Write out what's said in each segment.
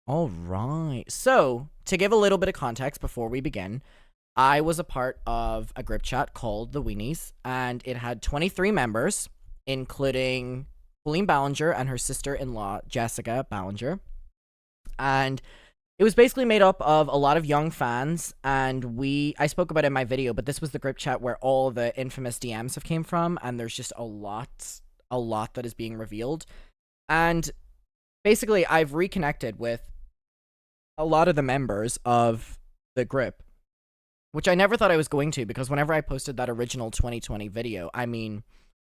All right. So, to give a little bit of context before we begin, I was a part of a group chat called the Weenies, and it had 23 members, including Colleen Ballinger and her sister in law, Jessica Ballinger. And it was basically made up of a lot of young fans, and I spoke about it in my video, but this was the group chat where all the infamous DMs have came from, and there's just a lot that is being revealed. And basically, I've reconnected with a lot of the members of the group, which I never thought I was going to, because whenever I posted that original 2020 video, I mean,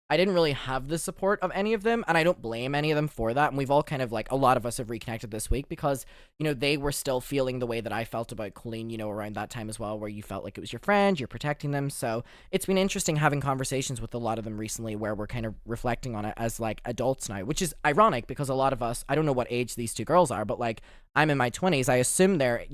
I didn't really have the support of any of them, and I don't blame any of them for that. And we've all kind of, like, a lot of us have reconnected this week because, they were still feeling the way that I felt about Colleen, around that time as well, where you felt like it was your friend, you're protecting them. So it's been interesting having conversations with a lot of them recently where we're kind of reflecting on it as, like, adults now, which is ironic because a lot of us, I don't know what age these two girls are, but, like, I'm in my 20s. I assume they're,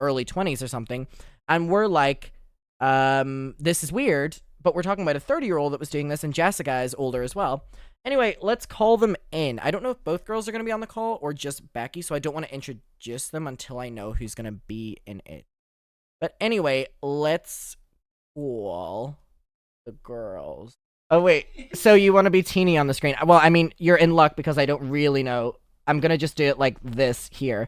early 20s or something. And we're like, this is weird, but we're talking about a 30-year-old that was doing this, and Jessica is older as well. Anyway, let's call them in. I don't know if both girls are going to be on the call or just Becky, so I don't want to introduce them until I know who's going to be in it. But anyway, let's call the girls. Oh, wait. So you want to be teeny on the screen? Well, I mean, you're in luck because I don't really know. I'm going to just do it like this here.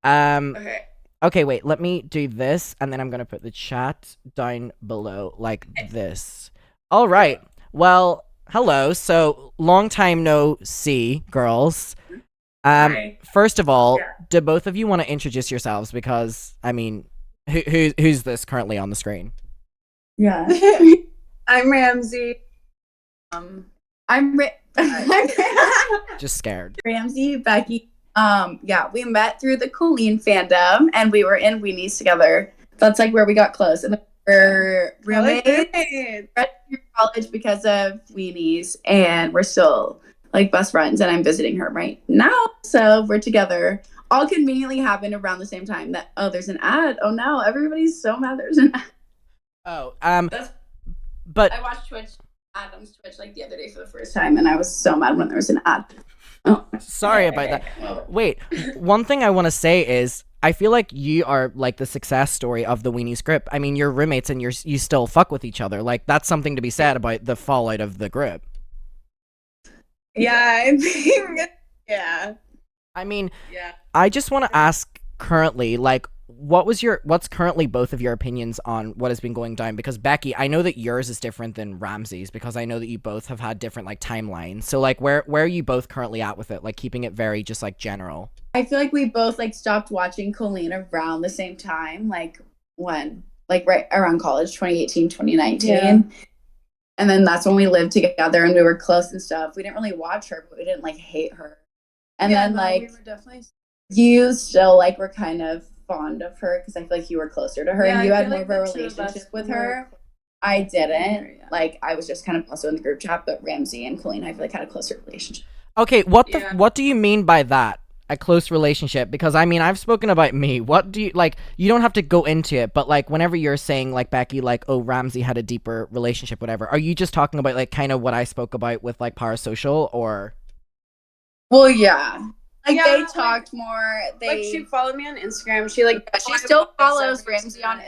Okay. Okay, wait, let me do this, and then I'm gonna put the chat down below, like this. All right, well, hello. So, long time no see, girls. Hi. First of all, Yeah. do both of you want to introduce yourselves? Because, I mean, who's this currently on the screen? Yeah. I'm Ramsey. I'm Just scared. Ramsey, Becky. Yeah, we met through the Colleen fandom and we were in weenies together. That's like where we got close. And then we're roommates through college because of weenies, and we're still like best friends, and I'm visiting her right now. So we're together. All conveniently happened around the same time that there's an ad. Oh no, everybody's so mad there's an ad. Oh, That's but I watched Adam's Twitch like the other day for the first time, and I was so mad when there was an ad. Oh, sorry about that. Wait, one thing I want to say is I feel like you are like the success story of the Weenies group. I mean, you're roommates and you still fuck with each other. Like that's something to be said about the fallout of the group. Yeah, yeah, I mean, yeah. I just want to ask currently, like, what's currently both of your opinions on what has been going down? Because Becky, I know that yours is different than Ramsey's because I know that you both have had different like timelines. So like, where are you both currently at with it? Like, keeping it very just like general. I feel like we both like stopped watching Colleen around the same time, like when, like right around college, 2018, 2019. Yeah. And then that's when we lived together and we were close and stuff. We didn't really watch her, but we didn't like hate her. And then like we were definitely you still like were kind of fond of her because I feel like you were closer to her, and you had more of a relationship with her. I didn't. Yeah. Like I was just kind of also in the group chat, but Ramsey and Colleen I feel like had a closer relationship. Okay, what do you mean by that? A close relationship? Because I mean, I've spoken about me. What do you like? You don't have to go into it, but like whenever you're saying like Becky, like oh Ramsey had a deeper relationship, whatever. Are you just talking about like kind of what I spoke about with like parasocial or? Well, yeah. Like they talked more. Like she followed me on Instagram. She still follows Ramsey on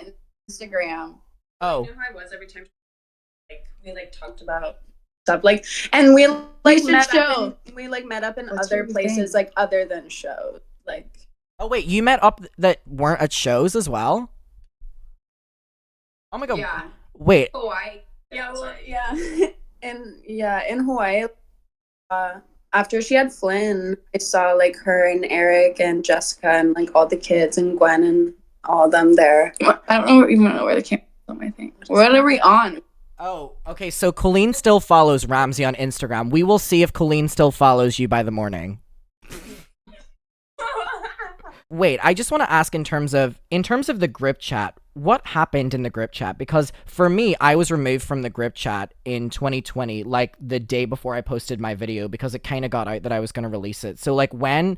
Instagram. Oh. I knew who I was every time. We talked about stuff and we met up in other places other than shows. Oh wait, you met up that weren't at shows as well? Oh my god. Yeah. Wait. Hawaii. In Hawaii. After she had Flynn, I saw her and Eric and Jessica and all the kids and Gwen and all of them there. I don't even know where they came from. I think. What are we on? Oh, okay. So Colleen still follows Ramsey on Instagram. We will see if Colleen still follows you by the morning. Wait, I just want to ask in terms of the group chat, what happened in the group chat? Because for me, I was removed from the group chat in 2020, like the day before I posted my video, because it kind of got out that I was going to release it. So like when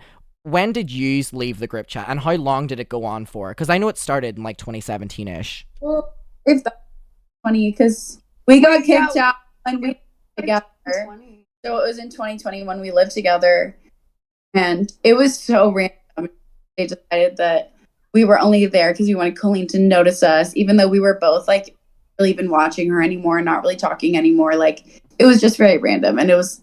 did you leave the group chat and how long did it go on for? Because I know it started in like 2017-ish. Well, it's funny because we got kicked out when we lived together. So it was in 2020 when we lived together, and it was so random. they decided that we were only there because we wanted Colleen to notice us, even though we were both like really even watching her anymore, not really talking anymore. Like it was just very random, and it was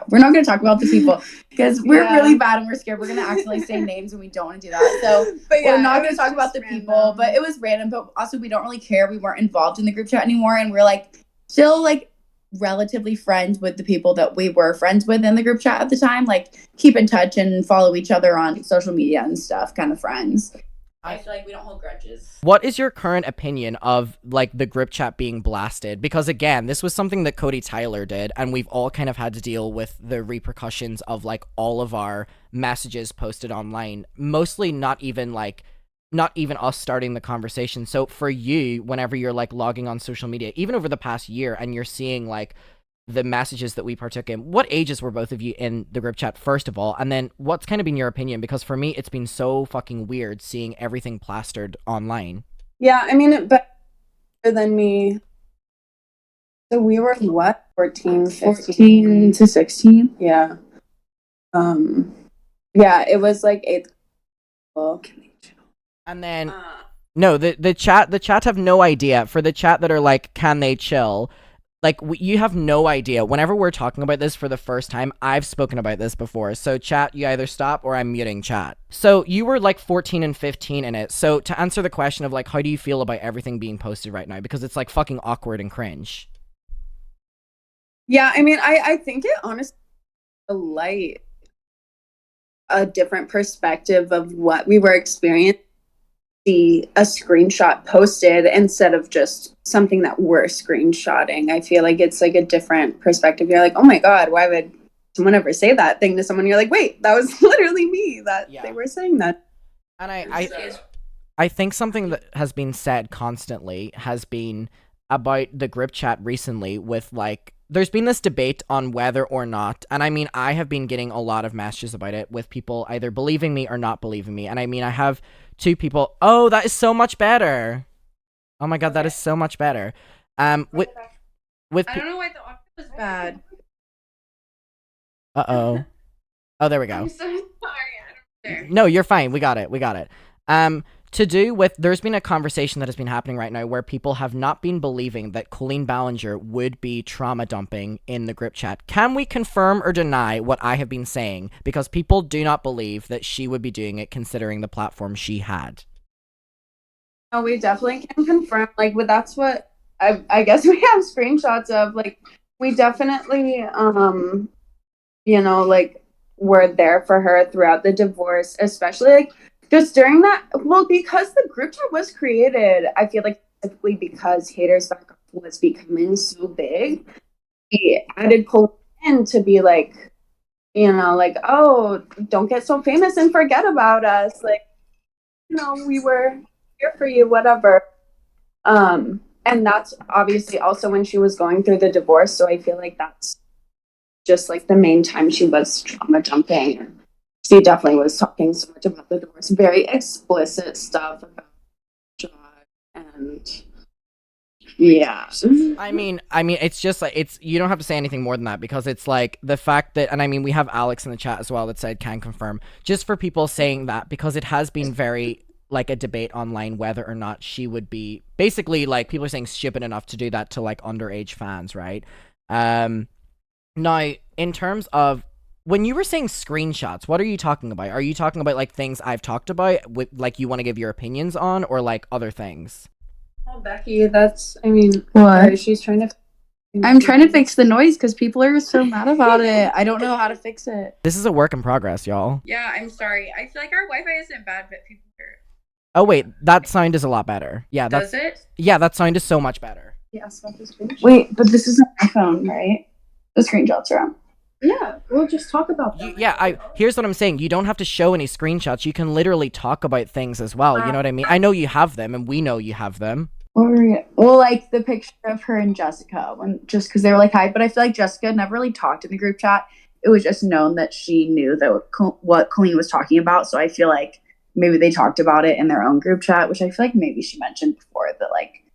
we're not going to talk about the people because we're really bad and we're scared. We're going to accidentally say names and we don't want to do that. So we're not going to talk about the people, but it was random. But also we don't really care. We weren't involved in the group chat anymore, and we're like still like relatively friends with the people that we were friends with in the group chat at the time. Like keep in touch and follow each other on social media and stuff, kind of friends. I feel like we don't hold grudges. What is your current opinion of like the group chat being blasted? Because again, this was something that Cody Tyler did, and we've all kind of had to deal with the repercussions of like all of our messages posted online. Mostly not even us starting the conversation. So for you, whenever you're like logging on social media, even over the past year, and you're seeing like the messages that we partook in, what ages were both of you in the group chat, first of all? And then what's kind of been your opinion? Because for me, it's been so fucking weird seeing everything plastered online. Yeah, I mean, but better than me. So we were what? 14 to 16? Yeah. Yeah, it was like 8th. And then no, the chat have no idea. For the chat that are like, can they chill? Like, you have no idea. Whenever we're talking about this for the first time, I've spoken about this before. So, chat, you either stop or I'm muting chat. So, you were like 14 and 15 in it. So, to answer the question of like, how do you feel about everything being posted right now? Because it's like fucking awkward and cringe. Yeah, I mean, I think it honestly a different perspective of what we were experiencing. See a screenshot posted instead of just something that we're screenshotting. I feel like it's like a different perspective. You're like, oh my god, why would someone ever say that thing to someone? You're like, wait, that was literally me that they were saying that. And I think something that has been said constantly has been about the group chat recently with like, there's been this debate on whether or not, and I mean, I have been getting a lot of messages about it with people either believing me or not believing me. And I mean, I have 2 people, oh, that is so much better. Oh my god, that is so much better. With I don't know why the audio was bad. Uh-oh. Oh, there we go. I'm so sorry. I don't know. No, you're fine. We got it. To do with, there's been a conversation that has been happening right now where people have not been believing that Colleen Ballinger would be trauma dumping in the group chat. Can we confirm or deny what I have been saying? Because people do not believe that she would be doing it considering the platform she had. No, we definitely can confirm. Like, but that's what I guess we have screenshots of. Like, we definitely, you know, like, were there for her throughout the divorce, especially like just during that. Well, because the group chat was created, I feel like specifically because Haters was becoming so big, he added Colleen to be like, you know, like, oh, don't get so famous and forget about us. Like, you know, we were here for you, whatever. And that's obviously also when she was going through the divorce. So I feel like that's just like the main time she was trauma dumping. She definitely was talking so much about the divorce, very explicit stuff about John, and yeah. I mean, it's just like, it's, you don't have to say anything more than that, because it's like the fact that, and I mean, we have Alex in the chat as well that said can confirm, just for people saying that, because it has been very like a debate online whether or not she would be, basically like people are saying stupid enough to do that to like underage fans, right? Now, in terms of when you were saying screenshots, what are you talking about? Are you talking about like things I've talked about with like you want to give your opinions on, or like other things? Oh, Becky, that's, I mean, What? she's trying to. I'm trying to fix the noise because people are so mad about it. I don't know how to fix it. This is a work in progress, y'all. Yeah, I'm sorry. I feel like our Wi-Fi isn't bad, but people hear it. Oh wait, that sound is a lot better. Yeah, Does it? Yeah, that sound is so much better. Yes, Wait, but this isn't my phone, right? The screenshots are on. Yeah, we'll just talk about them. Here's what I'm saying. You don't have to show any screenshots. You can literally talk about things as well. You know what I mean? I know you have them, and we know you have them. Well, like the picture of her and Jessica, just because they were like hi, but I feel like Jessica never really talked in the group chat. It was just known that she knew that what Colleen was talking about. So I feel like maybe they talked about it in their own group chat, which I feel like maybe she mentioned before that like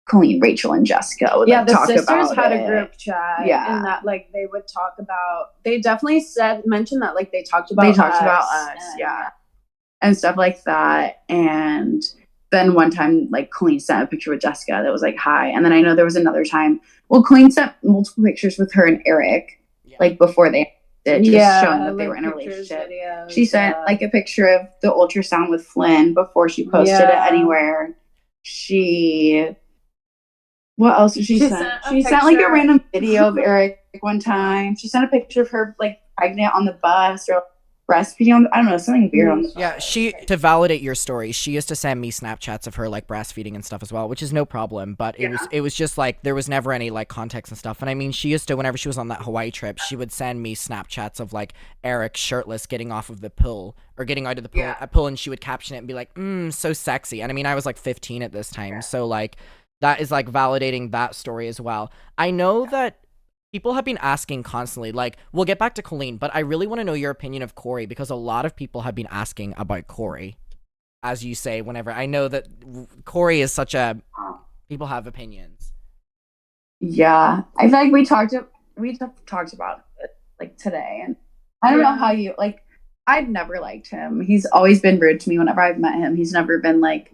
Colleen, Rachel, and Jessica would the talk sisters about had it. a group chat, Yeah, and that like they would talk about. They definitely mentioned that like they talked about. They talked about us, yeah. and stuff like that. And then one time, like, Colleen sent a picture with Jessica that was like, hi. And then I know there was another time, well, Colleen sent multiple pictures with her and Eric, like, before they did, just showing that they were in a relationship. Videos, she sent like a picture of the ultrasound with Flynn before she posted it anywhere. What else did she send? She sent like a random video of Eric one time. She sent a picture of her like pregnant on the bus or breastfeeding on I don't know, something weird on the bus. Yeah, to validate your story, she used to send me Snapchats of her like breastfeeding and stuff as well, which is no problem, but it was just like there was never any like context and stuff. And I mean, she used to, whenever she was on that Hawaii trip, she would send me Snapchats of like Eric shirtless getting off of the pool or getting out of the pool, and she would caption it and be like, so sexy. And I mean, I was like 15 at this time, so like that is like validating that story as well. I know that people have been asking constantly, like, we'll get back to Colleen, but I really want to know your opinion of Kory, because a lot of people have been asking about Kory. As you say, whenever I know that Kory is such a, people have opinions. Yeah, I feel like we talked about it like today, and I don't know how you like. I've never liked him. He's always been rude to me whenever I've met him. He's never been like,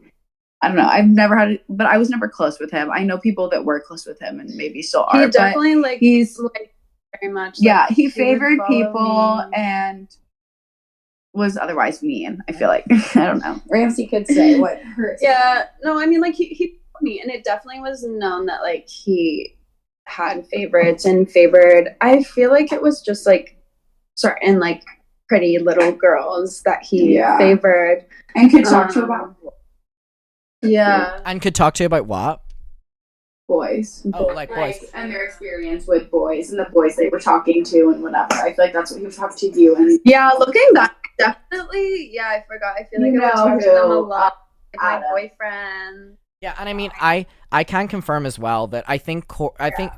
I don't know. I've never had it, but I was never close with him. I know people that were close with him and maybe still are. He definitely like he's like very much. Yeah, like, he favored people and was otherwise mean. I feel like I don't know. Ramsey could say what hurts. Yeah, no, I mean like he me, and it definitely was known that like he had favorites and favored. I feel like it was just like certain like pretty little girls that he favored and could talk to about. Yeah. And could talk to you about what? Boys. Oh, like boys. And their experience with boys and the boys they were talking to and whatever. I feel like that's what he was talking to you. And yeah, looking back, definitely. Yeah, I forgot. I feel like I talked to them a lot. Like my boyfriend. Yeah, and I mean, I can confirm as well that I think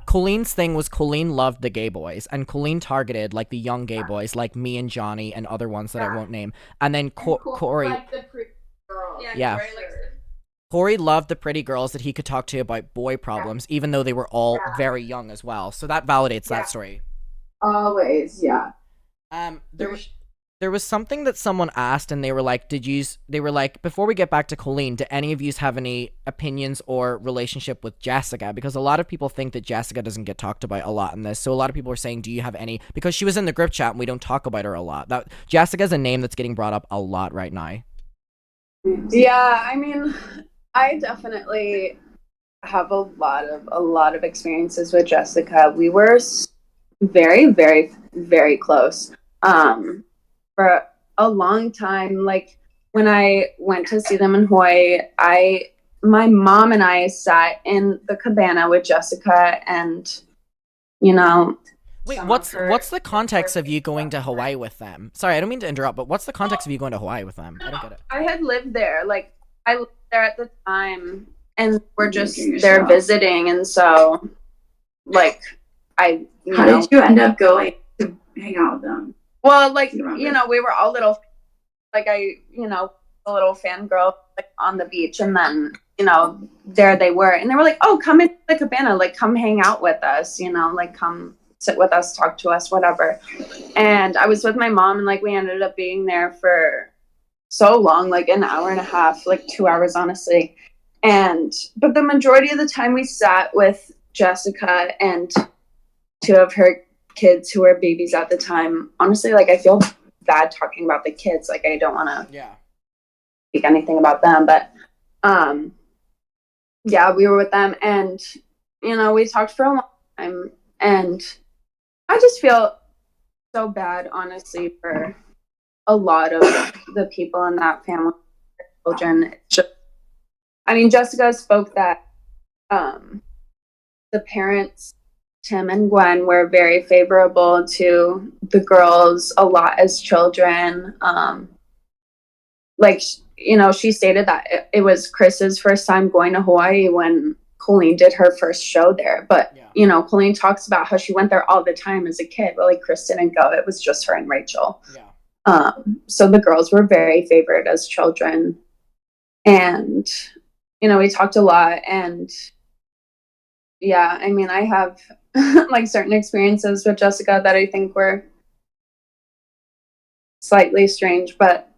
Colleen's thing was Colleen loved the gay boys, and Colleen targeted like the young gay boys, like me and Johnny and other ones that I won't name. And then Kory. Like the pretty girl. Yeah. Kory loved the pretty girls that he could talk to about boy problems, even though they were all very young as well. So that validates that story. Always, yeah. There was something that someone asked, and they were like, before we get back to Colleen, do any of you have any opinions or relationship with Jessica? Because a lot of people think that Jessica doesn't get talked about a lot in this. So a lot of people are saying, do you have any? Because she was in the group chat and we don't talk about her a lot. That Jessica's a name that's getting brought up a lot right now. Yeah, I mean, I definitely have a lot of experiences with Jessica. We were very, very, very close. For a long time, like when I went to see them in Hawaii, my mom and I sat in the cabana with Jessica, and Wait, what's the context of you going to Hawaii with them? Sorry, I don't mean to interrupt, but what's the context of you going to Hawaii with them? I don't get it. I had lived there, like I lived there at the time, and we're just there visiting, and so like How did you end up going to hang out with them? Well, like, we were all little, like a little fangirl like on the beach, and then, there they were, and they were like, oh, come in the cabana, like, come hang out with us, like, come sit with us, talk to us, whatever. And I was with my mom, and like, we ended up being there for so long, like an hour and a half, like 2 hours, honestly. But the majority of the time we sat with Jessica and two of her kids who were babies at the time. Honestly, like, I feel bad talking about the kids. Like, I don't want to speak anything about them, but we were with them, and we talked for a long time, and I just feel so bad, honestly, for a lot of the people in that family, children. Jessica spoke that the parents, Tim and Gwen, were very favorable to the girls a lot as children. She stated that it was Chris's first time going to Hawaii when Colleen did her first show there. But, Colleen talks about how she went there all the time as a kid. But, like, Chris didn't go. It was just her and Rachel. Yeah. So the girls were very favored as children. And, we talked a lot. And, I have like certain experiences with Jessica that I think were slightly strange, but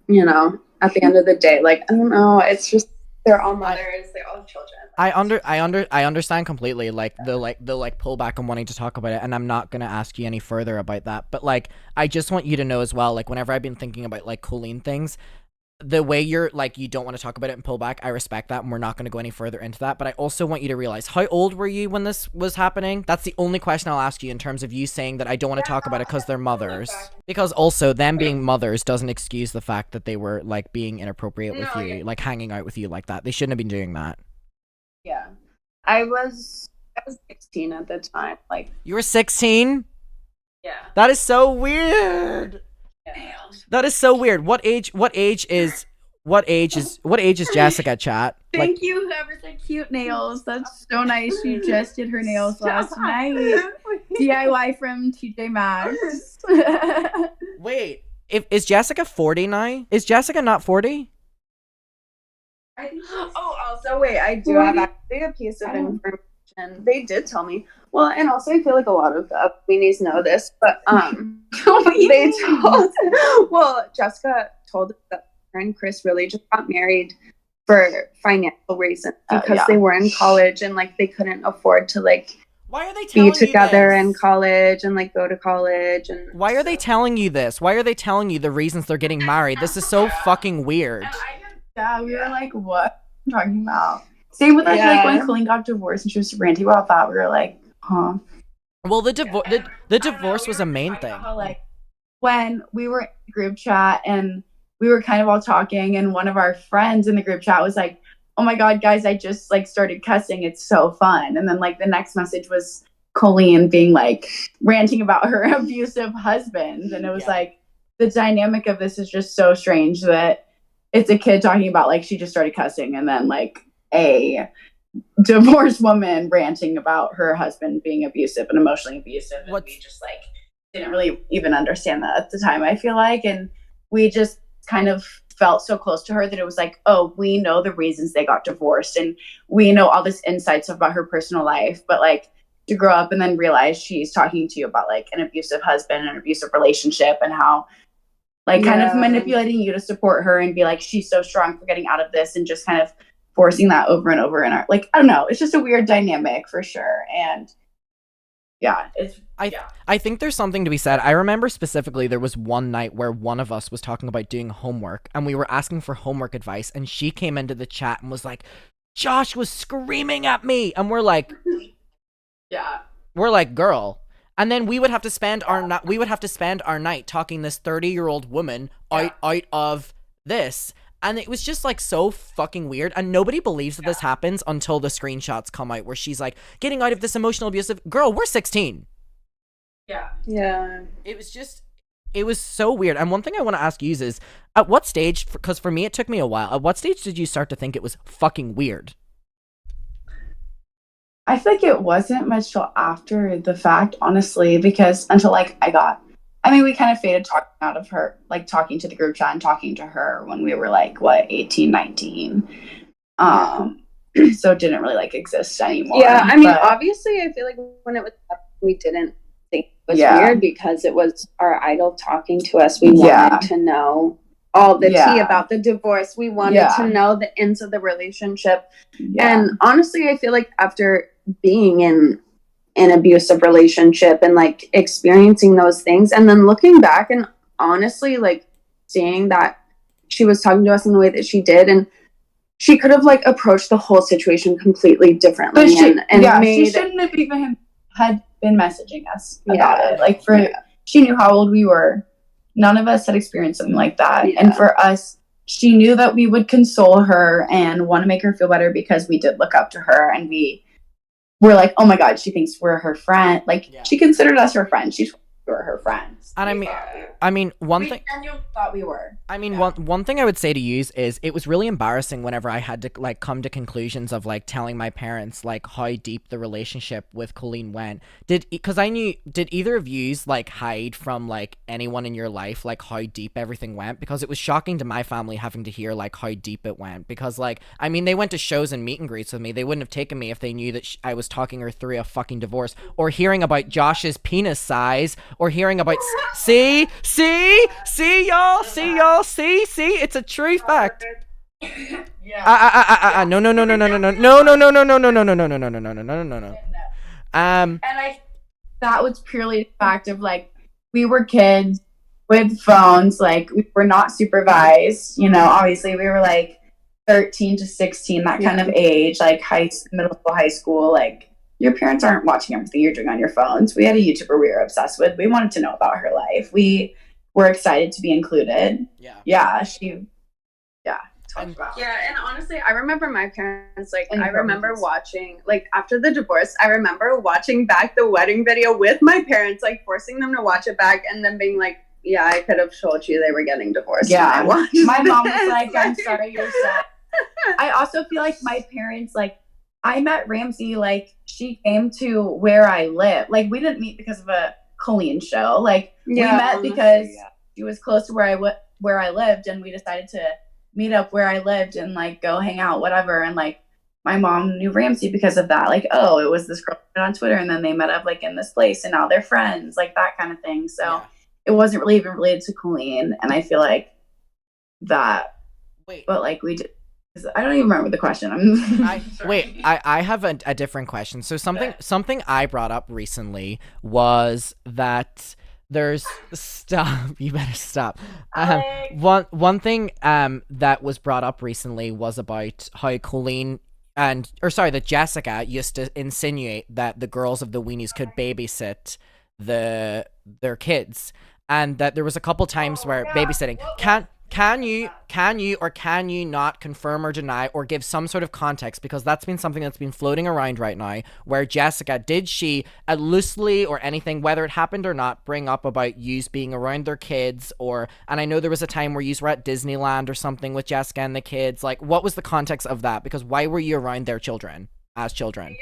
you know, at the end of the day, like, I don't know, it's just, they're all mothers, they're all children. I understand completely, like the pull back on wanting to talk about it, and I'm not gonna ask you any further about that. But like, I just want you to know as well, like, whenever I've been thinking about like Colleen things, the way you're like, you don't want to talk about it and pull back, I respect that, and we're not going to go any further into that. But I also want you to realize, how old were you when this was happening? That's the only question I'll ask you, in terms of you saying that I don't want to talk about it because they're mothers. Because also, them being mothers doesn't excuse the fact that they were like being inappropriate with you, like hanging out with you like that. They shouldn't have been doing that. Yeah. I was 16 at the time. Like, You were 16? yeah. That is so weird. Yeah. That is so weird. What age is Jessica, chat? Thank you, whoever said cute nails. That's so nice. She just did her nails last night. DIY from TJ Maxx. Wait, is Jessica 40 now? Is Jessica not 40? Oh, also, wait, I do have actually a piece of information. They did tell me. Well, and also I feel like a lot of the weenies know this, but they told. Well, Jessica told that her and Chris really just got married for financial reasons, because they were in college and like they couldn't afford to like Why are they telling be together you this? in college and like go to college. And why are they telling you this? Why are they telling you the reasons they're getting married? This is so fucking weird. Yeah, we were like, what are you talking about? Same with us, like when Colleen got divorced and she was ranting about that, we were like, huh. Well, the divorce was a main thing. How, like, when we were in the group chat and we were kind of all talking, and one of our friends in the group chat was like, oh my god, guys, I just like started cussing, it's so fun. And then like the next message was Colleen being like ranting about her abusive husband, and it was like, the dynamic of this is just so strange that it's a kid talking about like she just started cussing, and then like a divorced woman ranting about her husband being abusive and emotionally abusive. And we just like didn't really even understand that at the time, I feel like. And we just kind of felt so close to her that it was like, oh, we know the reasons they got divorced, and we know all this insights about her personal life, but like to grow up and then realize she's talking to you about like an abusive husband and an abusive relationship, and how like kind of manipulating you to support her and be like, she's so strong for getting out of this, and just kind of forcing that over and over in our, like, I don't know, it's just a weird dynamic for sure. And I think there's something to be said. I remember specifically there was one night where one of us was talking about doing homework, and we were asking for homework advice, and she came into the chat and was like, Josh was screaming at me, and we're like, girl. And then we would have to spend our night talking this 30-year-old woman out of this. And it was just like so fucking weird. And nobody believes that this happens until the screenshots come out where she's like, getting out of this emotional abusive. Girl, we're 16. Yeah. It was so weird. And one thing I want to ask you is, at what stage, because for me it took me a while, at what stage did you start to think it was fucking weird? I feel like it wasn't much till after the fact, honestly, because until like we kind of faded talking out of her, like talking to the group chat and talking to her when we were like, 18, 19. So it didn't really like exist anymore. Yeah, I mean, obviously I feel like when it was up, we didn't think it was weird, because it was our idol talking to us. We wanted to know all the tea about the divorce. We wanted to know the ends of the relationship. And honestly, I feel like after being in an abusive relationship and like experiencing those things, and then looking back and honestly like seeing that she was talking to us in the way that she did, and she could have like approached the whole situation completely differently. But she shouldn't have even had been messaging us about it. Like she knew how old we were. None of us had experienced something like that. And for us, she knew that we would console her and want to make her feel better, because we did look up to her, and we're like, oh my god, she thinks we're her friend. Like she considered us her friend. She were her friends. And I mean, one thing. And you thought we were. I mean, one thing I would say to use is, it was really embarrassing whenever I had to like come to conclusions of like telling my parents like how deep the relationship with Colleen went. Did either of yous like hide from like anyone in your life like how deep everything went? Because it was shocking to my family having to hear like how deep it went. Because like, I mean, they went to shows and meet and greets with me. They wouldn't have taken me if they knew that I was talking her through a fucking divorce, or hearing about Josh's penis size, or hearing about see, y'all, it's a true fact. Yeah. No. And I that was purely the fact of like we were kids with phones, like we were not supervised, you know, obviously we were like 13 to 16, that kind of age, like middle school, high school, like your parents aren't watching everything you're doing on your phones. We had a YouTuber we were obsessed with. We wanted to know about her life. We were excited to be included. Yeah. And honestly, I remember my parents, like, I remember watching, like, after the divorce, I remember watching back the wedding video with my parents, like, forcing them to watch it back, and then being like, yeah, I could have told you they were getting divorced. Yeah, my mom was like, I'm sorry you're sad. I also feel like my parents, like, I met Ramsey, like, she came to where I live. Like, we didn't meet because of a Colleen show. Like, we met because she was close to where I lived, and we decided to meet up where I lived and like go hang out, whatever. And like my mom knew Ramsey because of that. Like, oh, it was this girl on Twitter, and then they met up like in this place, and now they're friends, like that kind of thing. So it wasn't really even related to Colleen, and I feel like that. But like we did. I don't even remember the question. I have a different question. So something I brought up recently was that there's stop. You better stop. One thing that was brought up recently was about how Colleen that Jessica used to insinuate that the girls of the weenies could babysit their kids, and that there was a couple times where babysitting Can you not confirm or deny or give some sort of context, because that's been something that's been floating around right now, where Jessica, did she loosely or anything, whether it happened or not, bring up about yous being around their kids, and I know there was a time where yous were at Disneyland or something with Jessica and the kids, like what was the context of that? Because why were you around their children as children?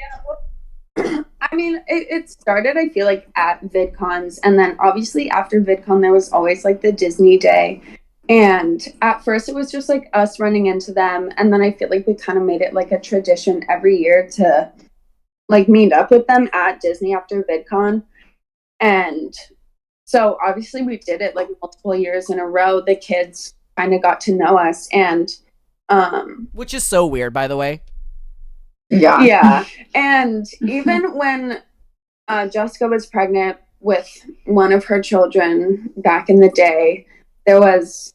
I mean, it started, I feel like, at VidCons, and then obviously after VidCon there was always like the Disney day. And at first it was just like us running into them, and then I feel like we kind of made it like a tradition every year to like meet up with them at Disney after VidCon. And so obviously we did it like multiple years in a row. The kids kind of got to know us, and which is so weird, by the way. Yeah. And even when Jessica was pregnant with one of her children back in the day, there was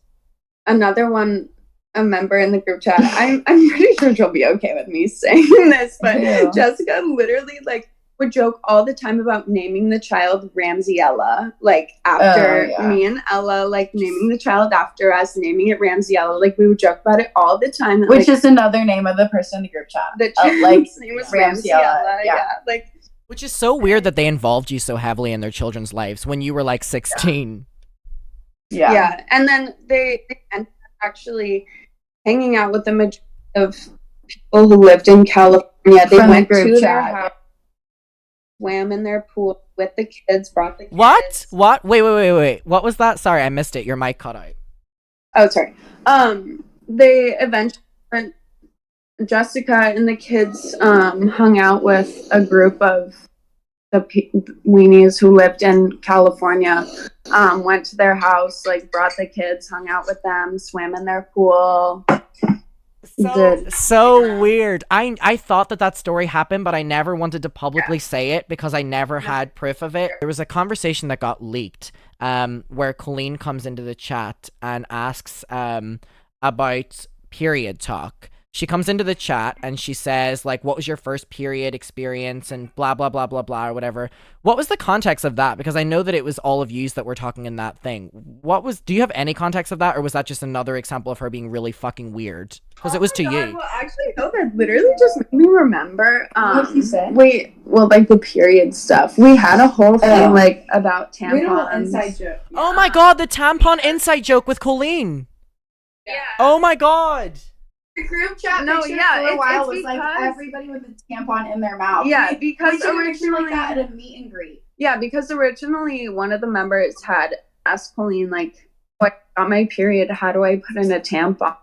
another one, a member in the group chat. I'm pretty sure she'll be okay with me saying this, but Jessica literally like would joke all the time about naming the child Ramsey-ella, like after me and Ella, like naming the child after us, naming it Ramsey-ella. Like we would joke about it all the time. That, which is another name of the person in the group chat. The child's name was Ramsey-ella. Yeah, like. Which is so weird that they involved you so heavily in their children's lives when you were like 16. Yeah, and then they ended up actually hanging out with the majority of people who lived in California. They went to their house, swam in their pool with the kids, brought the kids. What? Wait. What was that? Sorry, I missed it. Your mic cut out. Oh, sorry. They eventually went, Jessica and the kids hung out with a group of the weenies who lived in California, went to their house, like brought the kids, hung out with them, swam in their pool. So weird. I thought that story happened, but I never wanted to publicly say it because I never had proof of it. There was a conversation that got leaked where Colleen comes into the chat and asks about period talk. She comes into the chat and she says, like, what was your first period experience and blah, blah, blah, blah, blah, or whatever. What was the context of that? Because I know that it was all of yous that were talking in that thing. Do you have any context of that? Or was that just another example of her being really fucking weird? Because it was to you. Well, actually, no, that literally just made me remember. What did you say? Like the period stuff. We had a whole thing, like, about tampons. Inside joke. Yeah. Oh my god, the tampon inside joke with Colleen. Yeah. Oh my god. The group chat for a while was like everybody with a tampon in their mouth. Yeah, because originally like that at a meet and greet. Yeah, because originally one of the members had asked Colleen, like, "I got my period. How do I put in a tampon?"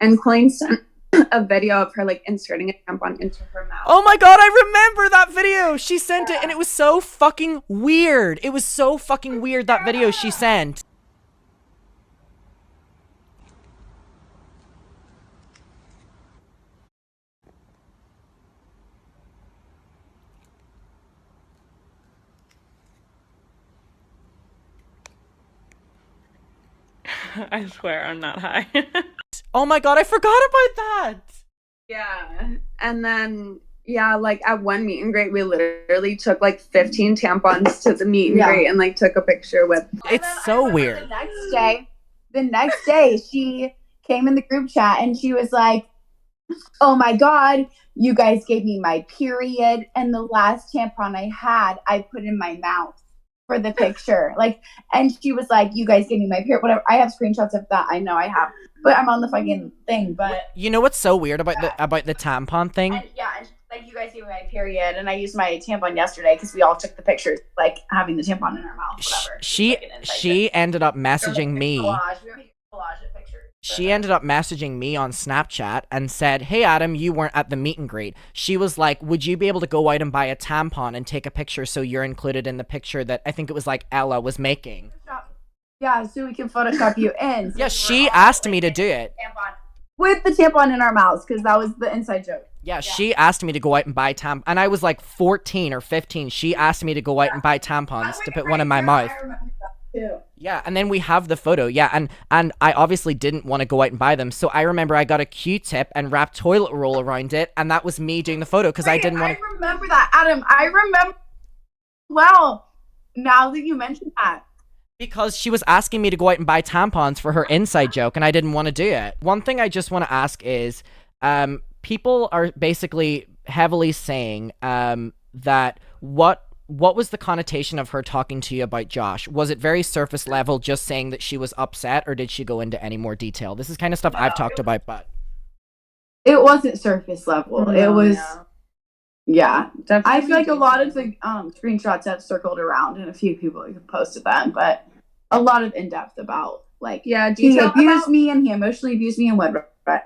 And Colleen sent a video of her like inserting a tampon into her mouth. Oh my god, I remember that video. She sent it and it was so fucking weird. It was so fucking weird, that video she sent. I swear I'm not high. Oh my god, I forgot about that. Yeah. And then, yeah, like at one meet and greet, we literally took like 15 tampons to the meet and greet and like took a picture with. It's so weird. The next day, she came in the group chat and she was like, oh my god, you guys gave me my period, and the last tampon I had, I put in my mouth for the picture. Like, and she was like, you guys gave me my period, whatever. I have screenshots of that. I know I have, but I'm on the fucking thing. But you know what's so weird about the tampon thing? And, and like, you guys gave me my period, and I used my tampon yesterday because we all took the pictures, like having the tampon in our mouth. Whatever. She ended up messaging me. Collage of pictures. She ended up messaging me on Snapchat and said, hey Adam, you weren't at the meet and greet. She was like, would you be able to go out and buy a tampon and take a picture so you're included in the picture that I think it was like Ella was making? Yeah, so we can Photoshop you in. So yeah, she asked me to do it. With the tampon in our mouths, because that was the inside joke. Yeah, she asked me to go out and buy tampons. And I was like 14 or 15. She asked me to go out and buy tampons to put one in my mouth. Yeah, and then we have the photo. Yeah, and I obviously didn't want to go out and buy them. So I remember I got a Q-tip and wrapped toilet roll around it. And that was me doing the photo because I didn't want to. I remember that, Adam. I remember. Well, now that you mentioned that. Because she was asking me to go out and buy tampons for her inside joke, and I didn't want to do it. One thing I just want to ask is, people are basically heavily saying that what was the connotation of her talking to you about Josh? Was it very surface level, just saying that she was upset, or did she go into any more detail? This is kind of stuff I've talked about, but it wasn't surface level. No, it was, yeah. Definitely I feel like a lot of the screenshots have circled around, and a few people have posted them, but a lot of in depth about like, he abused me and he emotionally abused me, and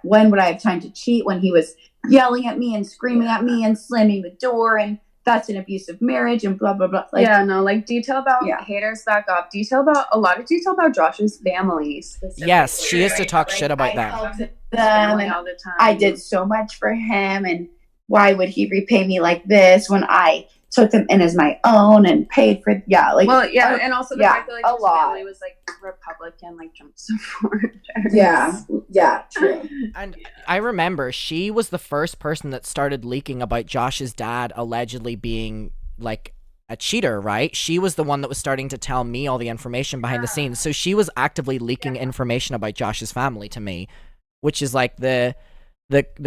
when would I have time to cheat? When he was yelling at me and screaming at me and slamming the door, and that's an abusive marriage, and blah blah blah. Like, like detail about haters back up. A lot of detail about Josh's family. Yes, she used to talk shit about them. All the time. I did so much for him, and why would he repay me like this when I took them in as my own and paid for? And also the fact that like his lot. family was like Republican, like Trump supporters. Yeah, true. And I remember she was the first person that started leaking about Josh's dad allegedly being like a cheater, right? She was the one that was starting to tell me all the information behind the scenes. So she was actively leaking information about Josh's family to me, which is like the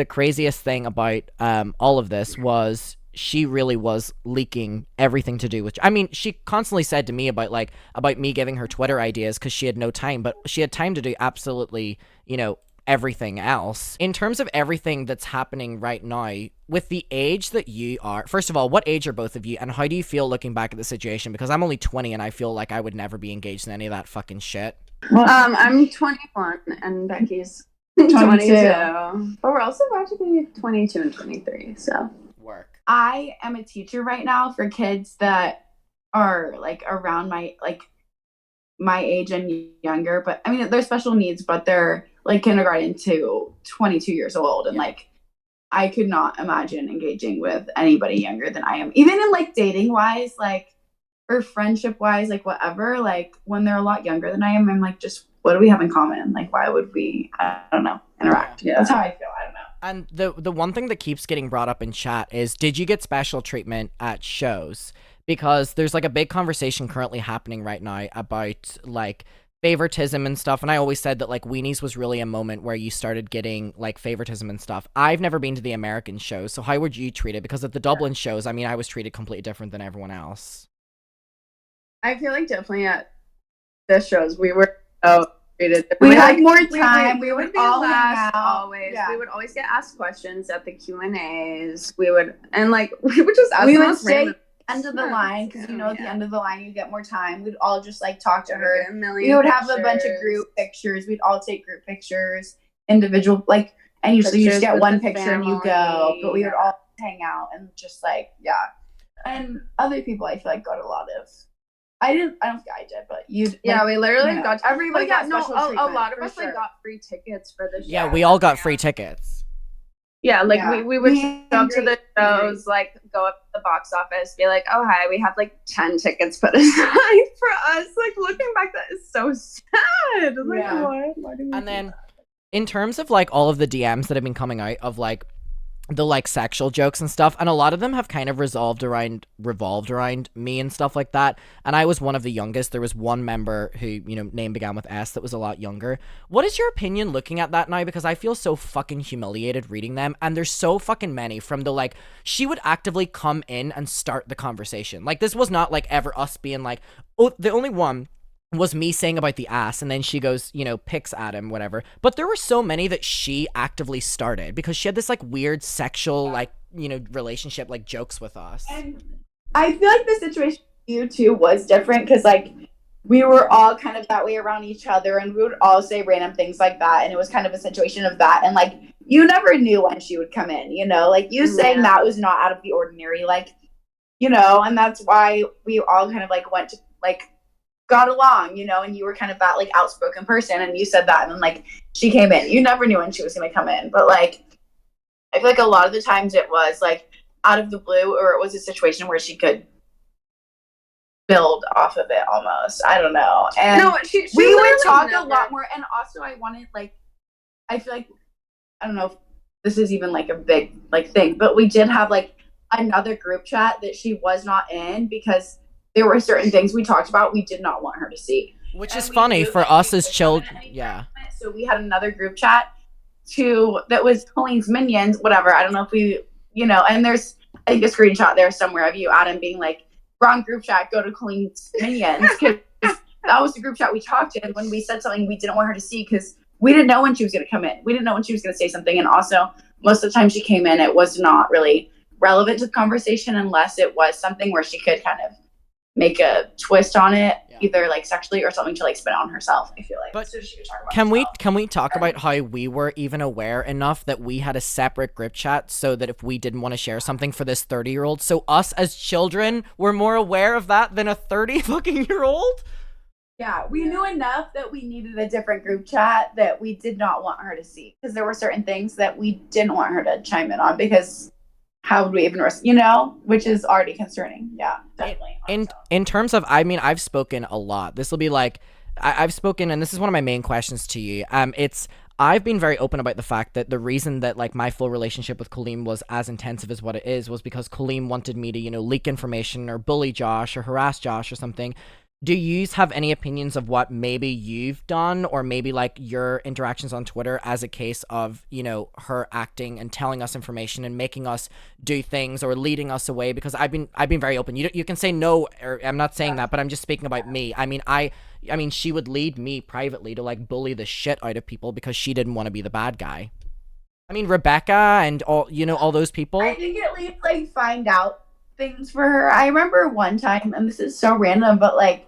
craziest thing about all of this was she really was leaking everything to do with. I mean, she constantly said to me about me giving her Twitter ideas because she had no time, but she had time to do absolutely, everything else. In terms of everything that's happening right now, with the age that you are, first of all, what age are both of you, and how do you feel looking back at the situation? Because I'm only 20 and I feel like I would never be engaged in any of that fucking shit. I'm 21 and Becky's 22. But we're also about to be 22 and 23, so. Work. I am a teacher right now for kids that are like around my age and younger, but I mean, they're special needs, but they're like kindergarten to 22 years old. And like, I could not imagine engaging with anybody younger than I am, even in like dating wise, like, or friendship wise, like whatever, like when they're a lot younger than I am, I'm like, just what do we have in common? Like, why would we, I don't know, interact? Yeah. That's how I feel. I don't know. And the one thing that keeps getting brought up in chat is, did you get special treatment at shows? Because there's like a big conversation currently happening right now about like favoritism and stuff. And I always said that like Weenies was really a moment where you started getting like favoritism and stuff. I've never been to the American shows, so how would you treat it? Because at the Dublin shows, I mean, I was treated completely different than everyone else. I feel like definitely at the shows we were treated. We had more time. We would be all last hang out. always. Yeah. We would always get asked questions at the Q&As. We would just ask. We the would most stay random end of the line because at the end of the line you get more time. We'd all just like talk to her. a million We would have a bunch of pictures. group pictures. We'd all take group pictures, individual, like, And usually you just Pictures get with one the picture and you go, family. but we would all hang out and just like, yeah. And other people I feel like got a lot of, I don't think I did, but you. Yeah, we literally got everybody got no, special a treatment, lot of for us sure. like got free tickets for the show. Yeah, we all got free tickets. Yeah, like Yeah. we would Me go and to the Grace. shows, like go up to the box office, be like, oh hi, we have like 10 tickets put aside for us. Like looking back, that is so sad. Like Yeah. why do we And do then that? in terms of like all of the DMs that have been coming out of like the like sexual jokes and stuff, and a lot of them have kind of revolved around me and stuff like that. And I was one of the youngest. There was one member who, you know, name began with S that was a lot younger. What is your opinion looking at that now? Because I feel so fucking humiliated reading them, and there's so fucking many from the like she would actively come in and start the conversation. Like this was not like ever us being like, oh, the only one was me saying about the ass, and then she goes, you know, picks at him, whatever. But there were so many that she actively started because she had this like weird sexual like, you know, relationship like jokes with us. And I feel like the situation with you two was different because like we were all kind of that way around each other, and we would all say random things like that, and it was kind of a situation of that, and like you never knew when she would come in, you know, like you saying that was not out of the ordinary, like, you know, and that's why we all kind of like went to like got along, you know, and you were kind of that like outspoken person, and you said that, and then like she came in. You never knew when she was gonna come in, but like I feel like a lot of the times it was like out of the blue, or it was a situation where she could build off of it almost. I don't know. And No, she we would literally talk never- a lot more. And also I wanted like, I feel like, I don't know if this is even like a big like thing, but we did have like another group chat that she was not in because there were certain things we talked about we did not want her to see. Which And is we funny knew for that us we as could children. comment anything Yeah. from it, so we had another group chat that was Colleen's minions, whatever. I don't know if we, you know, and there's I think a screenshot there somewhere of you, Adam, being like, wrong group chat, go to Colleen's minions, because that was the group chat we talked in when we said something we didn't want her to see because we didn't know when she was going to come in. We didn't know when she was going to say something, and also most of the time she came in, it was not really relevant to the conversation unless it was something where she could kind of make a twist on it, either like sexually or something to like spin on herself. I feel like. But so she could talk about can we talk about how we were even aware enough that we had a separate group chat so that if we didn't want to share something for this 30-year-old, so us as children were more aware of that than a 30 fucking year old? Yeah, we knew enough that we needed a different group chat that we did not want her to see because there were certain things that we didn't want her to chime in on because how would we even risk, you know, which is already concerning. Yeah, definitely. In terms of, I mean, I've spoken a lot. This will be like, I've spoken, and this is one of my main questions to you. I've been very open about the fact that the reason that like my full relationship with Colleen was as intensive as what it is was because Colleen wanted me to, you know, leak information or bully Josh or harass Josh or something. Do you have any opinions of what maybe you've done or maybe like your interactions on Twitter as a case of, you know, her acting and telling us information and making us do things or leading us away? Because I've been very open. You can say no, or I'm not saying that, but I'm just speaking about me. I mean, she would lead me privately to like bully the shit out of people because she didn't want to be the bad guy. I mean, Rebecca and all, you know, all those people. I think at least like find out things for her. I remember one time, and this is so random, but like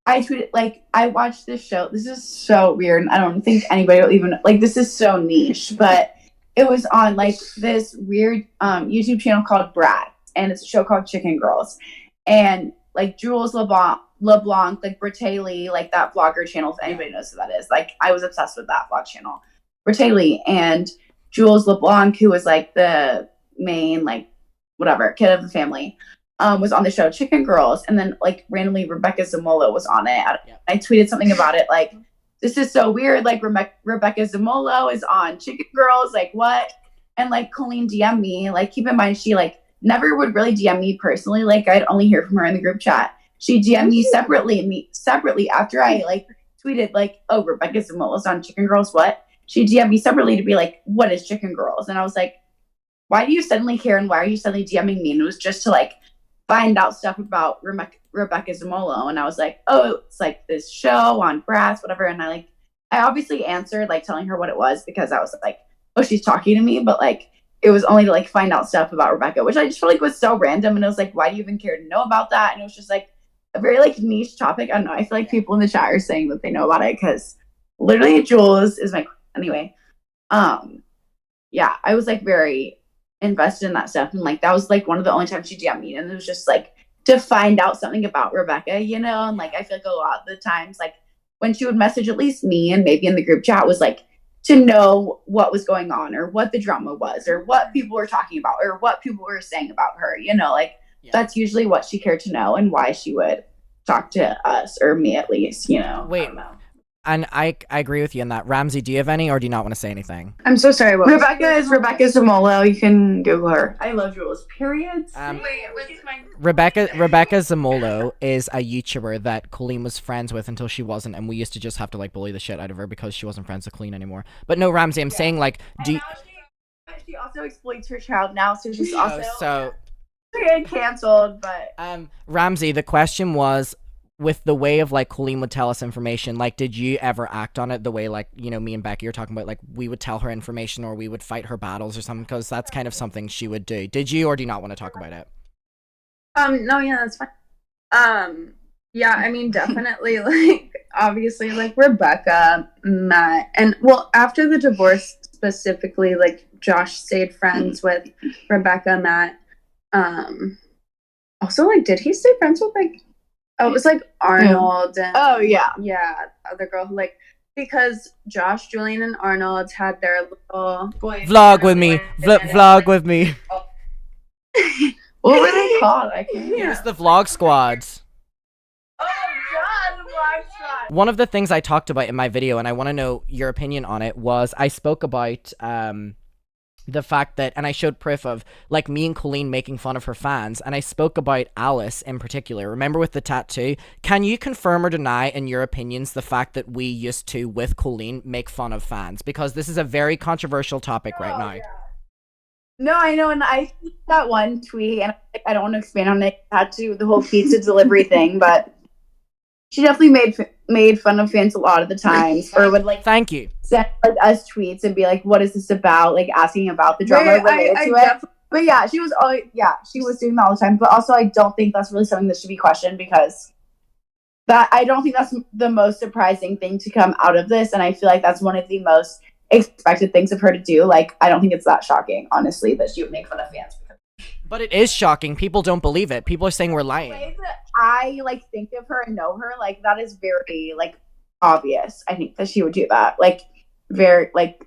I tweeted, like, I watched this show. This is so weird. And I don't think anybody will even, like, this is so niche, but it was on, like, this weird YouTube channel called Brat. And it's a show called Chicken Girls. And, like, Jules LeBlanc, like, Bratelli, like, that vlogger channel, if anybody knows who that is. Like, I was obsessed with that vlog channel. Bratelli and Jules LeBlanc, who was, like, the main, like, whatever, kid of the family. Was on the show Chicken Girls, and then like randomly Rebecca Zamolo was on it. I tweeted something about it like, this is so weird, like Rebecca Zamolo is on Chicken Girls, like what? And like Colleen DM'd me, like keep in mind she like never would really DM me personally, like I'd only hear from her in the group chat. She DM'd me separately after I like tweeted like, oh, Rebecca Zamolo's on Chicken Girls, what? She DM'd me separately to be like, what is Chicken Girls? And I was like, why do you suddenly care and why are you suddenly DMing me? And it was just to like find out stuff about Rebecca Zamolo. And I was like, oh, it's like this show on Brass, whatever. And I obviously answered like telling her what it was because I was like, oh, she's talking to me. But like, it was only to like find out stuff about Rebecca, which I just felt like was so random. And I was like, why do you even care to know about that? And it was just like a very like niche topic. I don't know. I feel like people in the chat are saying that they know about it because literally Jules is my, anyway. yeah, I was like very invested in that stuff. And like, that was like one of the only times she DM'd me. And it was just like to find out something about Rebecca, you know? And like, I feel like a lot of the times, like when she would message at least me and maybe in the group chat was like to know what was going on or what the drama was or what people were talking about or what people were saying about her, you know, like that's usually what she cared to know and why she would talk to us or me at least, you know. Wait, and I agree with you in that. Ramsey, do you have any, or do you not want to say anything? I'm so sorry. What Rebecca is Rebecca Zamolo. You can Google her. I love Jules. Periods. Rebecca Zamolo is a YouTuber that Colleen was friends with until she wasn't, and we used to just have to like bully the shit out of her because she wasn't friends with Colleen anymore. But no, Ramsey, I'm saying like, she also exploits her child now, so she's also canceled. But Ramsey, the question was, with the way of like Colleen would tell us information, like did you ever act on it the way like, you know, me and Becky are talking about, like we would tell her information or we would fight her battles or something, because that's kind of something she would do. Did you, or do you not want to talk about it? No, yeah, that's fine. Yeah, I mean, definitely, like, obviously, like, Rebecca, Matt, and, well, after the divorce, specifically, like, Josh stayed friends with Rebecca, Matt, also, like, did he stay friends with, like, oh, it was, like, Arnold, and, oh, yeah, the other girl, who, like, because Josh, Julian, and Arnold had their little vlog with me, vlog with me. What were they called? I can't. It was the vlog squads. Oh God, the vlog squad. One of the things I talked about in my video, and I want to know your opinion on it, was I spoke about the fact that, and I showed proof of, like, me and Colleen making fun of her fans, and I spoke about Alice in particular. Remember with the tattoo? Can you confirm or deny, in your opinions, the fact that we used to, with Colleen, make fun of fans? Because this is a very controversial topic right now. Yeah. No, I know, and I see that one tweet, and I don't want to expand on it, tattoo, the whole pizza delivery thing, but she definitely made fun of fans a lot of the times, or would like thank you send like us tweets and be like, "What is this about?" Like asking about the drama related to it. But yeah, she was doing that all the time. But also, I don't think that's really something that should be questioned, because I don't think that's the most surprising thing to come out of this, and I feel like that's one of the most expected things of her to do. Like, I don't think it's that shocking, honestly, that she would make fun of fans. But it is shocking. People don't believe it. People are saying we're lying. The way that I like think of her and know her, like that is very like obvious. I think that she would do that. Like very like.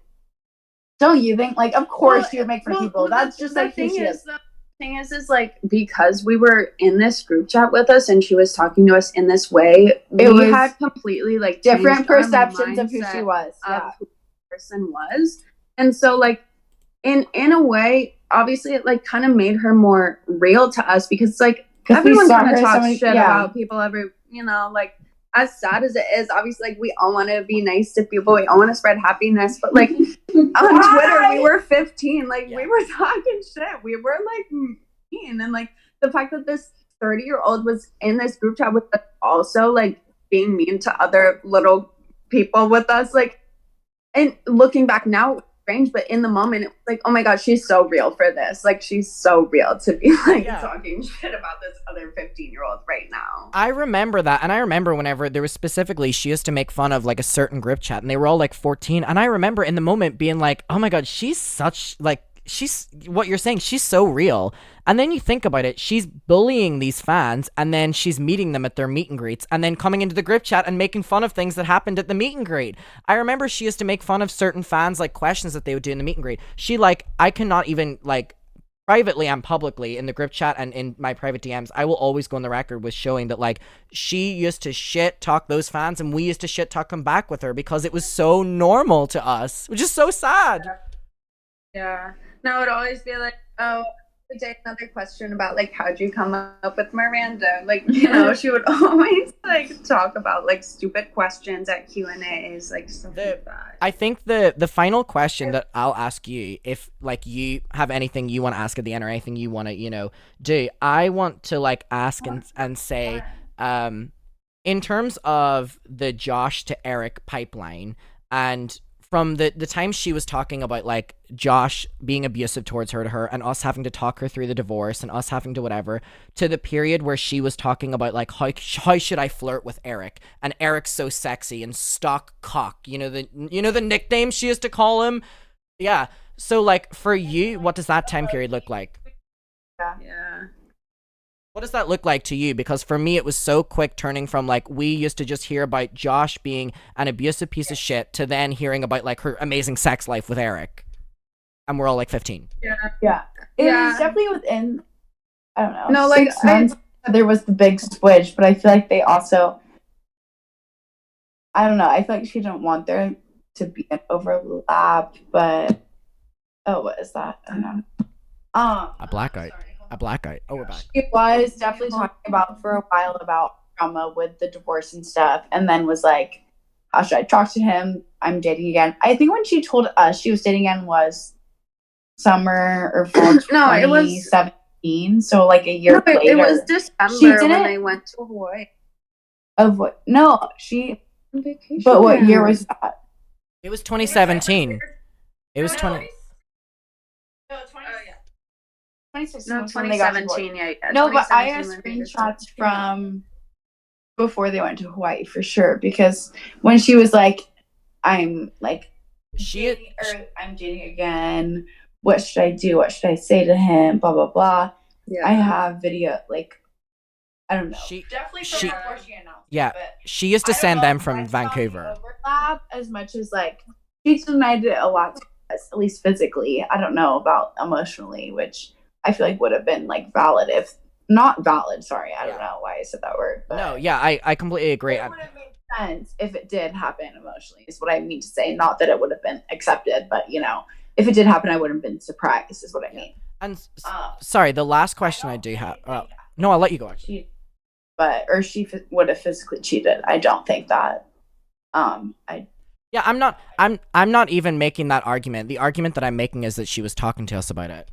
Don't you think? Like, of course she would make fun of people. That's just like who she is. The thing is like, because we were in this group chat with us and she was talking to us in this way, we had completely like different perceptions of who she was. Yeah. Who the person was, and so like in a way, obviously it like kind of made her more real to us, because like everyone kind of talks shit about people every, you know, like as sad as it is, obviously like we all want to be nice to people, we all want to spread happiness, but like on Twitter we were 15, like we were talking shit, we were like mean, and like the fact that this 30-year-old was in this group chat with us also like being mean to other little people with us, like, and looking back now, strange, but in the moment it was like, oh my god, she's so real for this, like she's so real to be like talking shit about this other 15-year-old right now. I remember that, and I remember whenever there was specifically, she used to make fun of like a certain group chat, and they were all like 14, and I remember in the moment being like, oh my god, she's such like, she's what you're saying, she's so real. And then you think about it, she's bullying these fans, and then she's meeting them at their meet and greets, and then coming into the group chat and making fun of things that happened at the meet and greet. I remember she used to make fun of certain fans, like questions that they would do in the meet and greet. She like, I cannot even like privately and publicly in the group chat and in my private DMs, I will always go on the record with showing that like she used to shit talk those fans, and we used to shit talk them back with her because it was so normal to us, which is so sad. Yeah. No, it'd always be like, oh, another question about like, how'd you come up with Miranda? Like, you know, she would always like talk about like stupid questions at Q&As, like stuff like that. I think the final question that I'll ask you, if like you have anything you want to ask at the end or anything you want to, you know, do, I want to like ask and say, in terms of the Josh to Eric pipeline, and from the time she was talking about like Josh being abusive towards her and us having to talk her through the divorce and us having to whatever, to the period where she was talking about like how should I flirt with Eric, and Eric's so sexy and stock cock, you know the nickname she used to call him. Yeah, So, like, for you, what does that time period look like? Yeah. What does that look like to you? Because for me, it was so quick turning from, like, we used to just hear about Josh being an abusive piece of shit to then hearing about, like, her amazing sex life with Eric. And we're all, like, 15. Yeah. It was definitely within, I don't know, No, 6 months. There was the big switch, but I feel like they also, I don't know, I feel like she didn't want there to be an overlap, but, oh, what is that? I don't know. A blackout. A blackout. Oh, we're back. She was definitely talking about for a while about trauma with the divorce and stuff, and then was like, how should I talk to him? I'm dating again. I think when she told us she was dating again was summer or fall No, it was 2017, so like a year later. It was December when they went to Hawaii. Of what? No, she. On vacation. But what year was that? It was 2017. It was 20. No, 2017. Yeah. No, but I have screenshots from before they went to Hawaii for sure, because when she was like, I'm like, I'm dating again. What should I do? What should I say to him? Blah blah blah. Yeah. I have video, like, I don't know. Definitely from before she announced. Yeah, but she used to send them from Vancouver. Overlap as much as like she denied it a lot to us, at least physically. I don't know about emotionally, which I feel like would have been like valid if not valid. Sorry, I don't know why I said that word. But No, yeah, I completely agree. it would have made sense if it did happen emotionally. Is what I mean to say. Not that it would have been accepted, but you know, if it did happen, I wouldn't have been surprised. Is what I mean. And sorry, the last question I do have. No, I'll let you go. Actually. Or she would have physically cheated. I don't think that. Yeah, I'm not even making that argument. The argument that I'm making is that she was talking to us about it.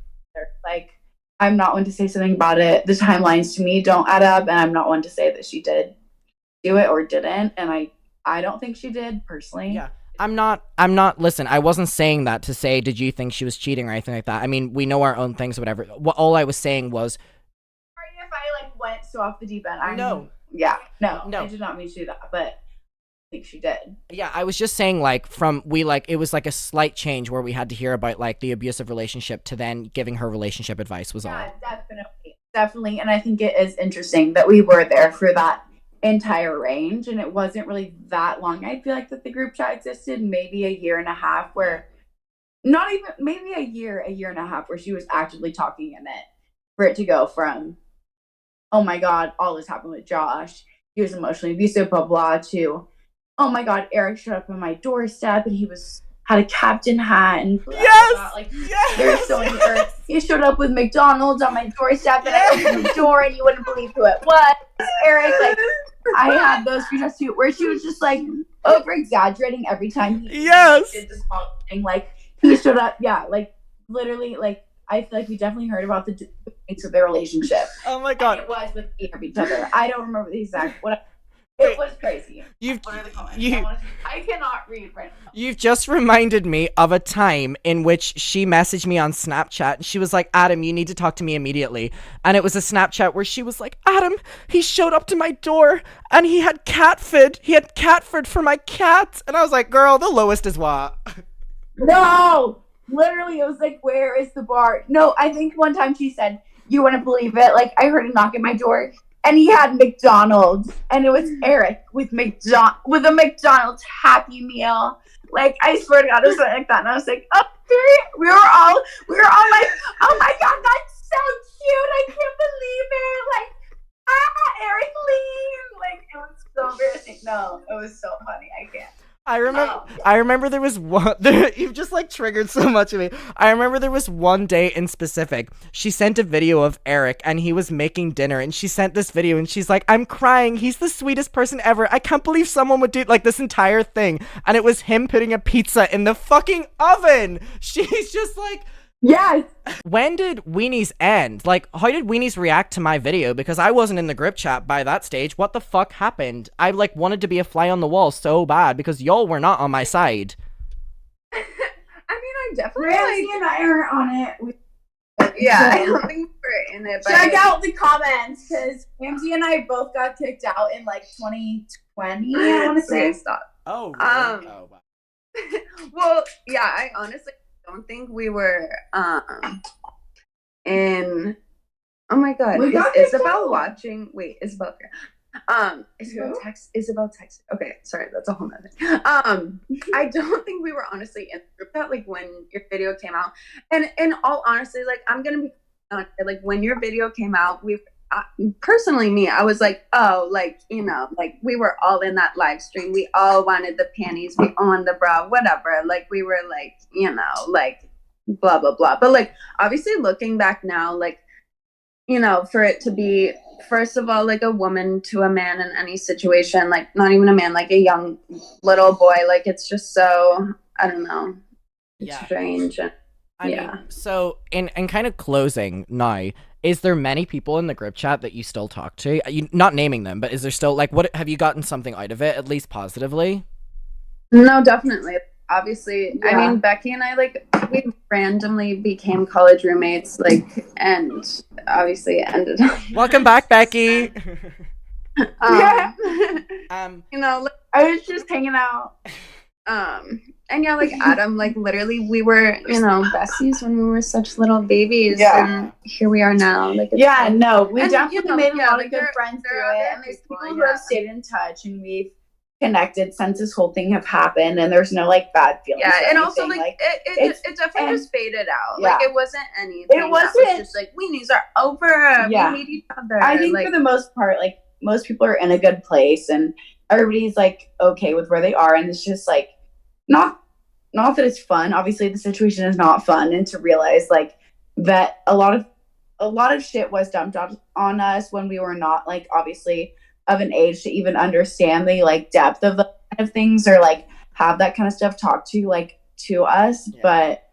Like, I'm not one to say something about it. The timelines to me don't add up, and I'm not one to say that she did do it or didn't. And I don't think she did personally. Yeah. I'm not, listen, I wasn't saying that to say, did you think she was cheating or anything like that? I mean, we know our own things, whatever. All I was saying was, sorry if I like went so off the deep end. No, I did not mean to do that, but I think she did. Yeah, I was just saying, like, it was like a slight change where we had to hear about like the abusive relationship to then giving her relationship advice was all. Definitely, and I think it is interesting that we were there for that entire range, and it wasn't really that long. I feel like that the group chat existed maybe a year and a half, where not even maybe a year and a half where she was actively talking in it, for it to go from, oh my god, all this happened with Josh, he was emotionally abusive, blah blah, to, oh my god, Eric showed up on my doorstep and he had a captain hat and blah, yes, blah, blah. Like, there's so many. He showed up with McDonald's on my doorstep, and I opened the door and you wouldn't believe who it was. Eric, like, I had those screenshots too, where she was just like over exaggerating every time he did this whole thing. Like, he showed up, like literally, like, I feel like we definitely heard about the dynamics of their relationship. Oh my god, and it was with each other. I don't remember the exact what. It was crazy. What are the comments? I cannot read right now. You've just reminded me of a time in which she messaged me on Snapchat and she was like, Adam, you need to talk to me immediately. And it was a Snapchat where she was like, Adam, he showed up to my door and he had cat food for my cat. And I was like, girl, the lowest is what? No, literally, it was like, where is the bar? No, I think one time she said, you wouldn't believe it, like, I heard a knock at my door. And he had McDonald's, and it was Eric with a McDonald's Happy Meal. Like, I swear to God, it was something like that. And I was like, oh, we were all like, oh my God, that's so cute. I can't believe it. Like, Eric Lee. Like, it was so embarrassing. No, it was so funny. I can't. I remember there was one. You've just like triggered so much of me. I remember there was one day in specific. She sent a video of Eric and he was making dinner, and she sent this video and she's like, "I'm crying. He's the sweetest person ever. I can't believe someone would do like this entire thing." And it was him putting a pizza in the fucking oven. She's just like, yes. When did weenies end? Like, how did weenies react to my video? Because I wasn't in the group chat by that stage. What the fuck happened? I like wanted to be a fly on the wall so bad because y'all were not on my side. I mean, I definitely Ramsey and I are on it. Yeah, I don't think we're in it. But check out the comments, because Ramsey and I both got kicked out in like 2020. I want to say. Stop. Oh, really? Oh, wow. Well, yeah, I honestly don't think we were in. Oh my god, We is got Isabel kicked watching? Wait, Isabel here. Isabel text. Okay, sorry, that's a whole nother thing. I don't think we were honestly in the group chat like when your video came out. And in all honesty, like I'm gonna be honest, like when your video came out, personally me, I was like, oh, like like we were all in that live stream. We all wanted the panties, we all wanted the bra, whatever. Like we were like, like blah blah blah. But like obviously looking back now, like for it to be, first of all, like a woman to a man in any situation, like not even a man, like a young little boy, like it's just so, I don't know, it's strange. I mean, so in kind of closing now, is there many people in the group chat that you still talk to? You not naming them, but is there still like, what have you gotten something out of it, at least positively? No, definitely. Obviously, I mean, Becky and I, like, we randomly became college roommates, like, and obviously ended up. Welcome back, Becky. Like, I was just hanging out. And yeah, like Adam, like literally we were, besties when we were such little babies. And here we are now. Like, we definitely made a lot of good friends through it. And there's people who have stayed in touch, and we've connected since this whole thing have happened, and there's no like bad feelings. Yeah, and also like it definitely just faded out. Yeah. Like it wasn't anything. It wasn't. That was just like weenies are over. Yeah. We hate each other. I think like, for the most part, like most people are in a good place, and everybody's like okay with where they are, and it's just like not that it's fun. Obviously, the situation is not fun, and to realize like that a lot of shit was dumped on us when we were not like obviously of an age to even understand the like depth of the kind of things, or like have that kind of stuff talked to us. But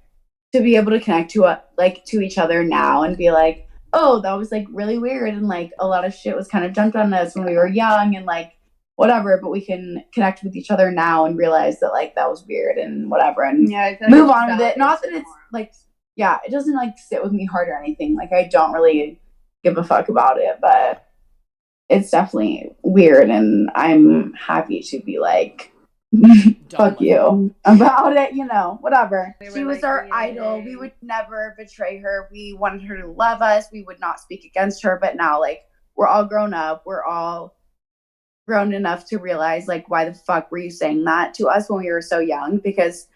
to be able to connect to each other now and be like, oh, that was like really weird, and like a lot of shit was kind of dumped on us when we were young and like whatever, but we can connect with each other now and realize that like that was weird and whatever, and move on with it. Not that it's like it doesn't like sit with me hard or anything. Like I don't really give a fuck about it, but it's definitely weird, and I'm happy to be like fuck you about it, whatever. She was our idol. We would never betray her. We wanted her to love us. We would not speak against her. But now like we're all grown up. We're all grown enough to realize like why the fuck were you saying that to us when we were so young? Because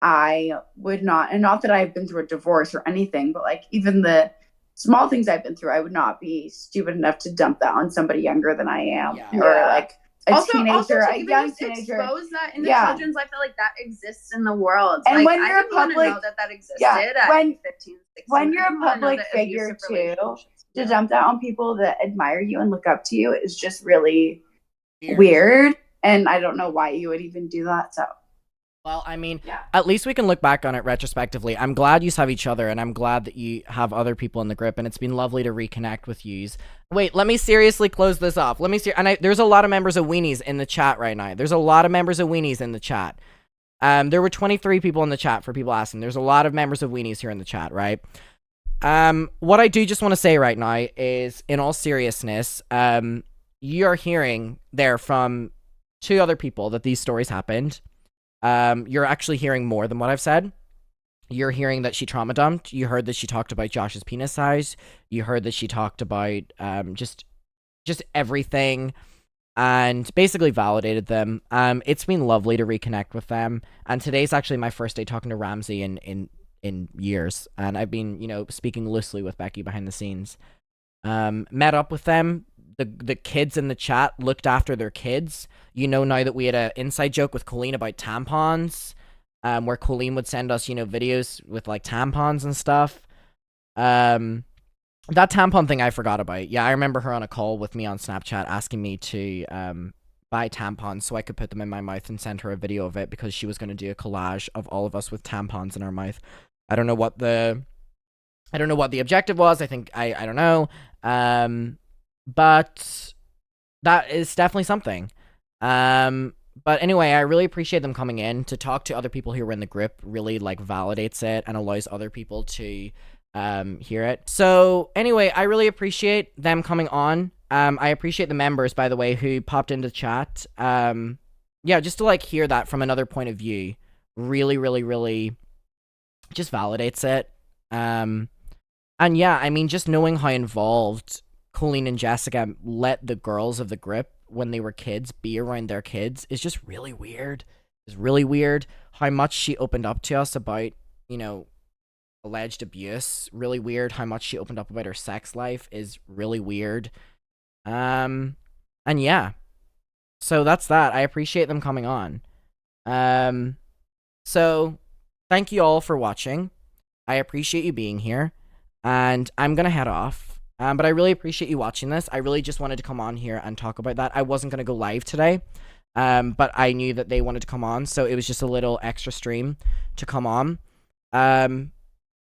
I would not, and not that I've been through a divorce or anything, but like even the small things I've been through, I would not be stupid enough to dump that on somebody younger than I am, or like a teenager, a young teenager. Expose that in the children's life, that exists in the world. And like, when you're a public, know that existed at 15, 16. When you're a public figure too, to dump that on people that admire you and look up to you is just really weird. And I don't know why you would even do that. So. Well, I mean, at least we can look back on it retrospectively. I'm glad you have each other, and I'm glad that you have other people in the group, and it's been lovely to reconnect with yous. Wait, let me seriously close this off. There's a lot of members of Weenies in the chat right now. There's a lot of members of Weenies in the chat. There were 23 people in the chat for people asking. There's a lot of members of Weenies here in the chat, right? What I do just want to say right now is, in all seriousness, you are hearing there from 2 other people that these stories happened. You're actually hearing more than what I've said. You're hearing that she trauma dumped. You heard that she talked about Josh's penis size. You heard that she talked about just everything, and basically validated them. It's been lovely to reconnect with them. And today's actually my first day talking to Ramsey in years, and I've been speaking loosely with Becky behind the scenes. Met up with them. The kids in the chat looked after their kids. Now that we had an inside joke with Colleen about tampons, where Colleen would send us, videos with like tampons and stuff. That tampon thing I forgot about. Yeah, I remember her on a call with me on Snapchat asking me to buy tampons so I could put them in my mouth and send her a video of it, because she was going to do a collage of all of us with tampons in our mouth. I don't know what the objective was. I don't know. But that is definitely something. But anyway, I really appreciate them coming in to talk to other people who were in the group. Really like validates it and allows other people to hear it. So anyway, I really appreciate them coming on. I appreciate the members, by the way, who popped into chat. Just to like hear that from another point of view really, really, really just validates it. And yeah, I mean, just knowing how involved Colleen and Jessica let the girls of the grip when they were kids be around their kids is just really weird. It's really weird how much she opened up to us about, you know, alleged abuse. Really weird how much she opened up about her sex life is really weird. And yeah. So that's that. I appreciate them coming on. So thank you all for watching. I appreciate you being here. And I'm gonna head off. But I really appreciate you watching this. I really just wanted to come on here and talk about that. I wasn't gonna go live today. But I knew that they wanted to come on, so it was just a little extra stream to come on.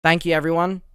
Thank you, everyone.